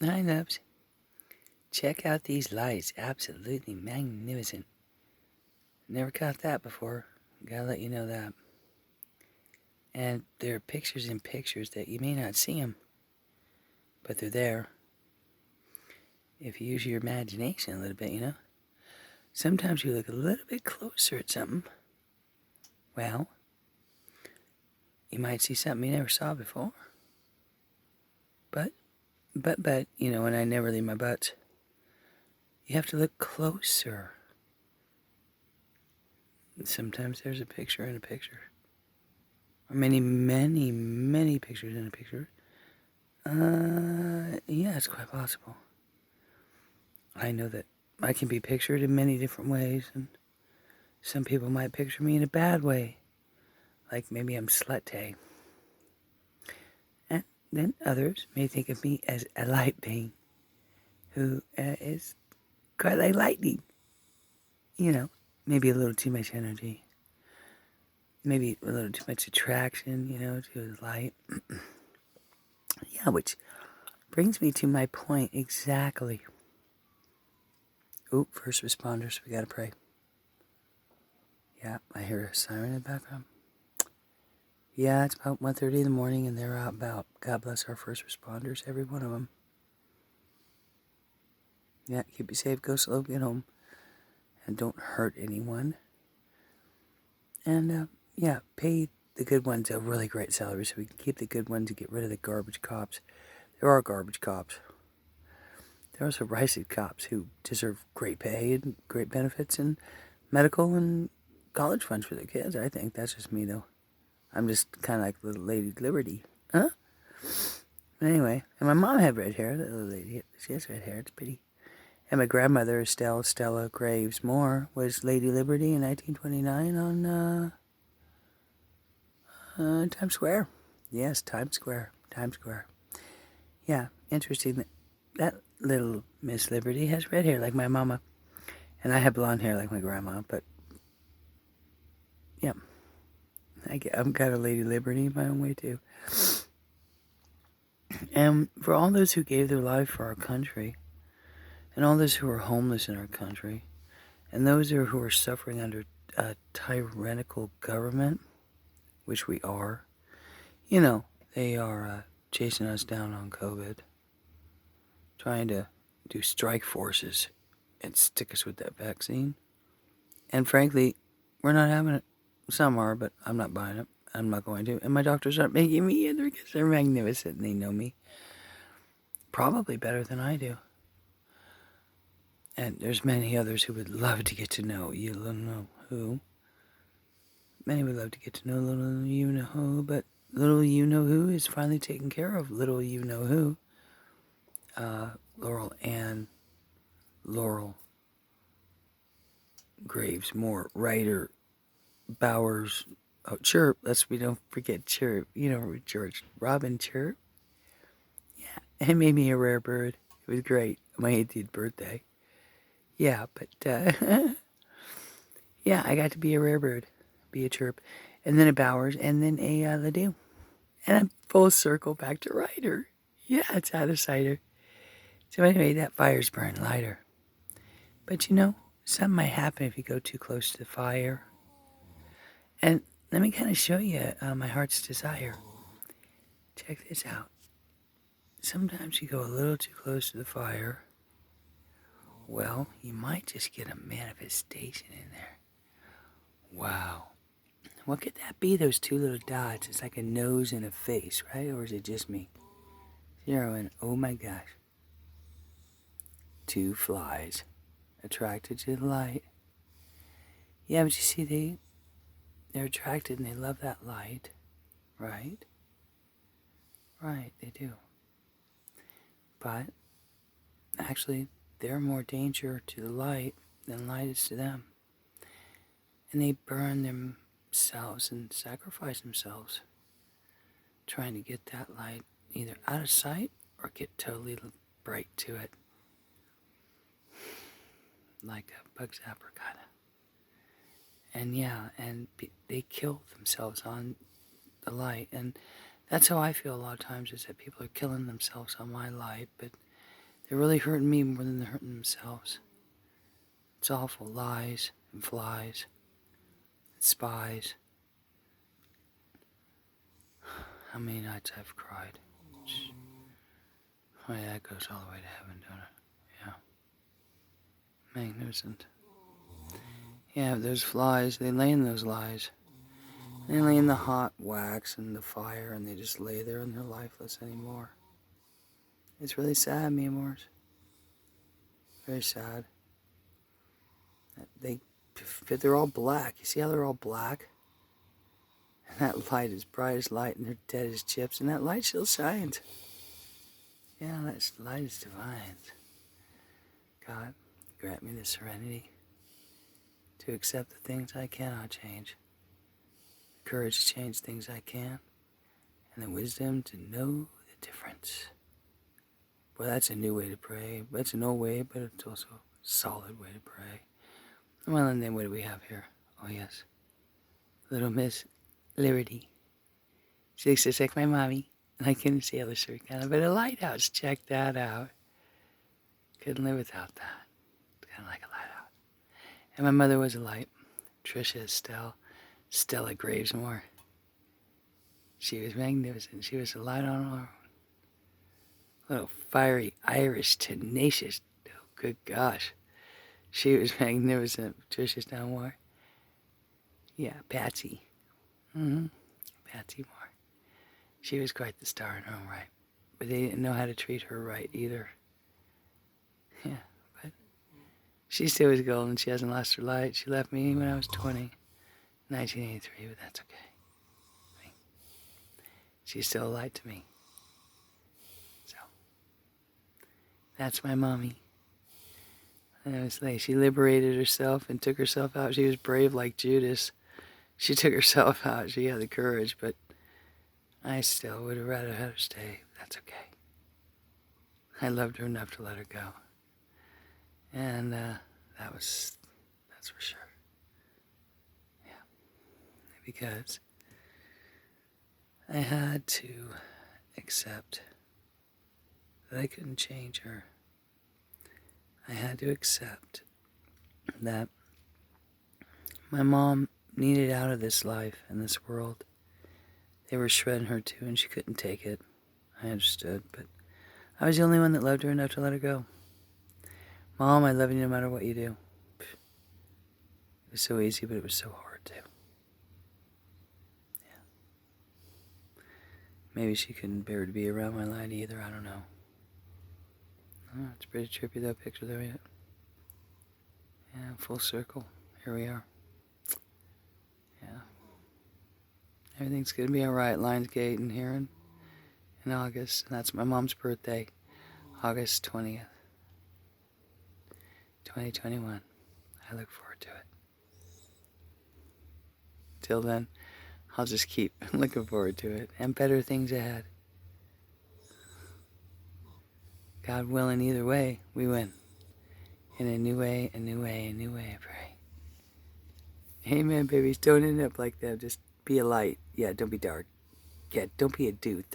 Hi, loves. Check out these lights. Absolutely magnificent. Never caught that before. Gotta let you know that. And there are pictures in pictures that you may not see them, but they're there. If you use your imagination a little bit, Sometimes you look a little bit closer at something. Well, you might see something you never saw before. But, and I never leave my butts. You have to look closer. Sometimes there's a picture in a picture. Or many, many, many pictures in a picture. Yeah, it's quite possible. I know that I can be pictured in many different ways, and some people might picture me in a bad way, like maybe I'm slutty. And then others may think of me as a light being who is quite like lightning. Maybe a little too much energy, maybe a little too much attraction, to the light. Yeah, which brings me to my point exactly. Oop, first responders, we gotta pray. Yeah, I hear a siren in the background. Yeah, it's about 1:30 in the morning and they're out about. God bless our first responders, every one of them. Yeah, keep you safe, go slow, get home, and don't hurt anyone. And, yeah, pay the good ones a really great salary so we can keep the good ones and get rid of the garbage cops. There are garbage cops. There are some ricey cops who deserve great pay and great benefits and medical and college funds for their kids, I think. That's just me, though. I'm just kind of like little Lady Liberty. Huh? But anyway, and my mom had red hair. The little lady, she has red hair. It's pretty. And my grandmother, Stella Graves Moore, was Lady Liberty in 1929 on Times Square. Yes, Times Square. Times Square. Yeah, interesting that little Miss Liberty has red hair like my mama. And I have blonde hair like my grandma, but yeah. I'm kind of Lady Liberty in my own way, too. And for all those who gave their life for our country, and all those who are homeless in our country, and those who are suffering under a tyrannical government, which we are, they are chasing us down on COVID, trying to do strike forces and stick us with that vaccine. And frankly, we're not having it. Some are, but I'm not buying it. I'm not going to. And my doctors aren't making me either because they're magnificent and they know me probably better than I do. And there's many others who would love to get to know you know who. Many would love to get to know little you know who, but little you know who is finally taken care of. Little you know who. Laurel Graves Moore, writer, Bowers, Chirp. We don't forget Chirp. George Robin Chirp. Yeah, it made me a rare bird. It was great. My 18th birthday. Yeah, but yeah, I got to be a rare bird, be a chirp, and then a Bowers, and then a Ledoux. And I'm full circle back to Ryder. Yeah, it's out of cider. So anyway, that fire's burning lighter. But something might happen if you go too close to the fire. And let me kind of show you my heart's desire. Check this out. Sometimes you go a little too close to the fire. Well, you might just get a manifestation in there. Wow. What could that be, those two little dots? It's like a nose and a face, right? Or is it just me? Zero and oh my gosh. Two flies attracted to the light. Yeah, but you see, they're attracted and they love that light, right? Right, they do. But actually, they're more danger to the light than light is to them. And they burn themselves and sacrifice themselves trying to get that light either out of sight or get totally bright to it. Like a bug zapper, kind of. And yeah, and they kill themselves on the light. And that's how I feel a lot of times, is that people are killing themselves on my light. But They're really hurting me more than they're hurting themselves. It's awful. Lies and flies and spies. How many nights I've cried. Oh yeah, it goes all the way to heaven, don't it? Yeah. Magnificent. Yeah, those flies, they lay in those lies. They lay in the hot wax and the fire, and they just lay there and they're lifeless anymore. It's really sad, mi amors. Very sad. They're all black. You see how they're all black? And that light is bright as light, and they're dead as chips, and that light still shines. Yeah, that light is divine. God, grant me the serenity to accept the things I cannot change, the courage to change things I can, and the wisdom to know the difference. Well, that's a new way to pray. That's an old way, but it's also a solid way to pray. Well, and then what do we have here? Oh, yes. Little Miss Liberty. She looks just like my mommy. And I couldn't see how shirt kind of, but a lighthouse. Check that out. Couldn't live without that. It's kind of like a lighthouse. And my mother was a light. Trisha Estelle. Stella Gravesmore. She was magnificent. She was a light on her own. Little fiery, Irish, tenacious. Oh, good gosh. She was magnificent. Trisha Stanmore. Yeah, Patsy. Patsy Moore. She was quite the star in her own right. But they didn't know how to treat her right either. Yeah, but she still was golden. She hasn't lost her light. She left me when I was 20, 1983, but that's okay. She's still a light to me. So, that's my mommy. And I was like, she liberated herself and took herself out. She was brave like Judas. She took herself out. She had the courage, but I still would have rather had her stay. That's okay. I loved her enough to let her go. And that's for sure. Yeah. Because I had to accept that I couldn't change her. I had to accept that my mom needed out of this life and this world. They were shredding her too, and she couldn't take it. I understood, but I was the only one that loved her enough to let her go. Mom, I love you no matter what you do. It was so easy, but it was so hard too. Yeah. Maybe she couldn't bear to be around my light either, I don't know. Oh, it's pretty trippy, that picture there yet. Yeah, full circle. Here we are. Yeah. Everything's gonna be alright. Lionsgate in here in August. And that's my mom's birthday. August 20th. 2021. I look forward to it. Till then, I'll just keep looking forward to it. And better things ahead. God willing, either way, we win. In a new way, a new way, a new way, I pray. Amen, babies. Don't end up like them. Just be a light. Yeah, don't be dark. Yeah, don't be a dude.